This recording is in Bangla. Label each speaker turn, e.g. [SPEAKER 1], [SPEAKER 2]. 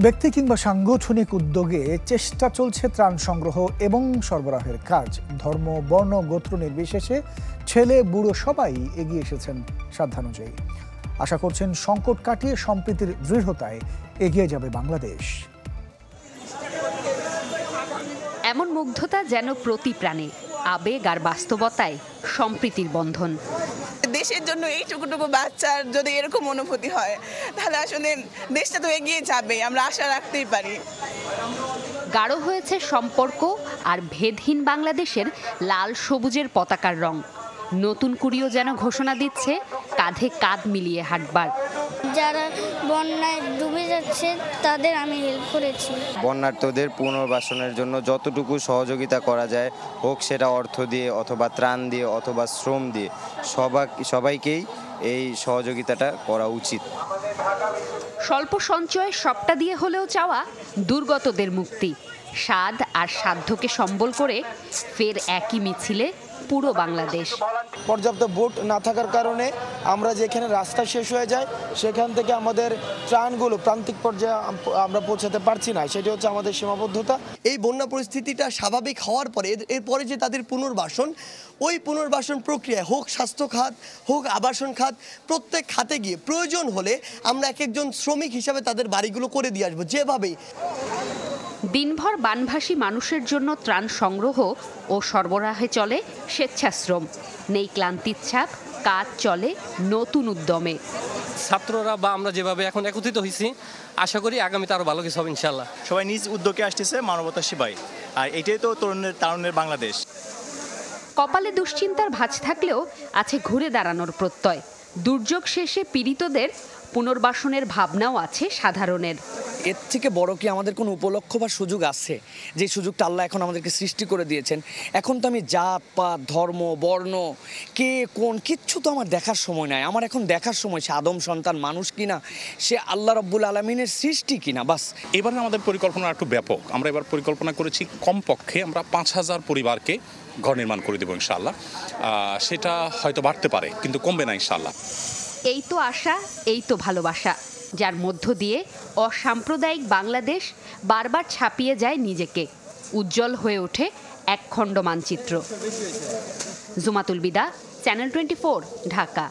[SPEAKER 1] ব্যক্তি কিংবা সাংগঠনিক উদ্যোগে চেষ্টা চলছে ত্রাণ সংগ্রহ এবং সরবরাহের কাজ। ধর্ম, বর্ণ, গোত্র নির্বিশেষে ছেলে বুড়ো সবাই এগিয়ে এসেছেন সাধ্যানুযায়ী। আশা করছেন সংকট কাটিয়ে সম্প্রীতির দৃঢ়তায় এগিয়ে যাবে বাংলাদেশ।
[SPEAKER 2] এমন মুগ্ধতা যেন প্রতি প্রাণে, আবেগ আর বাস্তবতায় সম্প্রীতির বন্ধন।
[SPEAKER 3] দেশের জন্য এইটুকুটুকু বাচ্চার যদি এরকম অনুভূতি হয় তাহলে আসলে দেশটা তো এগিয়ে যাবে, আমরা আশা রাখতেই পারি।
[SPEAKER 2] গাঢ় হয়েছে সম্পর্ক আর ভেদহীন বাংলাদেশের লাল সবুজের পতাকার রং। নতুন কুড়িও যেন ঘোষণা দিচ্ছে কাঁধে কাঁধ মিলিয়ে হাঁটবার।
[SPEAKER 4] যারা বন্যায় ডুবে যাচ্ছে তাদের আমি হেল্প করেছি।
[SPEAKER 5] বন্যার্তদের পুনর্বাসনের জন্য যতটুকু সহযোগিতা করা যায়, হোক সেটা অর্থ দিয়ে অথবা ত্রাণ দিয়ে অথবা শ্রম দিয়ে, সবাইকেই এই সহযোগিতাটা করা উচিত।
[SPEAKER 2] স্বল্প সঞ্চয়ে সবটা দিয়ে হলেও চাওয়া দুর্গতদের মুক্তি। স্বাদ আর সাধ্যকে সম্বল করে ফের একই মিছিলে পুরো বাংলাদেশ।
[SPEAKER 6] পর্যাপ্ত বোট না থাকার কারণে আমরা যেখানে রাস্তা শেষ হয়ে যায় সেখান থেকে আমাদের ত্রাণগুলো প্রান্তিক পর্যায়ে আমরা পৌঁছাতে পারছি না, সেটা হচ্ছে আমাদের সীমাবদ্ধতা।
[SPEAKER 7] এই বন্যা পরিস্থিতিটা স্বাভাবিক হওয়ার পরে এরপরে যে তাদের পুনর্বাসন, ওই পুনর্বাসন প্রক্রিয়া হোক স্বাস্থ্য খাত, হোক আবাসন খাত, প্রত্যেক খাতে গিয়ে প্রয়োজন হলে আমরা এক একজন শ্রমিক হিসাবে তাদের বাড়িগুলো করে দিয়ে আসবো। যেভাবেই
[SPEAKER 2] দিনভর বানভাসী মানুষের জন্য ত্রাণ সংগ্রহ ও সরবরাহে চলে স্বেচ্ছাশ্রম। নেই ক্লান্তির ছাপ, কাজ চলে নতুন উদ্যমে।
[SPEAKER 8] ছাত্ররা বা আমরা যেভাবে এখন একত্রিত হয়েছি, আশা করি আগামীতে আরো ভালো কিছু হবে ইনশাল্লাহ।
[SPEAKER 9] সবাই নিজ উদ্যোগে আসতেছে মানবতার সেবায়, আর এটাই তো তারুণ্যের বাংলাদেশ।
[SPEAKER 2] কপালে দুশ্চিন্তার ভাঁজ থাকলেও আছে ঘুরে দাঁড়ানোর প্রত্যয়। দুর্যোগ শেষে পীড়িতদের পুনর্বাসনের ভাবনাও আছে সাধারণের।
[SPEAKER 10] এর থেকে বড় কি আমাদের কোনো উপলক্ষ বা সুযোগ আছে? যে সুযোগটা আল্লাহ এখন আমাদেরকে সৃষ্টি করে দিয়েছেন। এখন তো আমি জাত পাত, ধর্ম, বর্ণ, কে কোন কিচ্ছু তো আমার দেখার সময় নাই। আমার এখন দেখার সময় সে আদম সন্তান মানুষ কিনা, সে আল্লাহ রাব্বুল আলামিনের সৃষ্টি কিনা, বাস।
[SPEAKER 11] এবার আমাদের পরিকল্পনা একটু ব্যাপক। আমরা এবার পরিকল্পনা করেছি কমপক্ষে আমরা ৫,০০০ পরিবারকে ঘর নির্মাণ করে দেবো ইনশাআল্লাহ। সেটা হয়তো বাড়তে পারে, কিন্তু কমবে না ইনশাআল্লাহ।
[SPEAKER 2] এই তো আশা, এই তো ভালোবাসা, যার মধ্য দিয়ে অসাম্প্রদায়িক বাংলাদেশ বারবার ছাপিয়ে যায় নিজেকে। উজ্জ্বল হয়ে ওঠে একখণ্ড মানচিত্র। জুমাতুল বিদা, চ্যানেল 24, ঢাকা।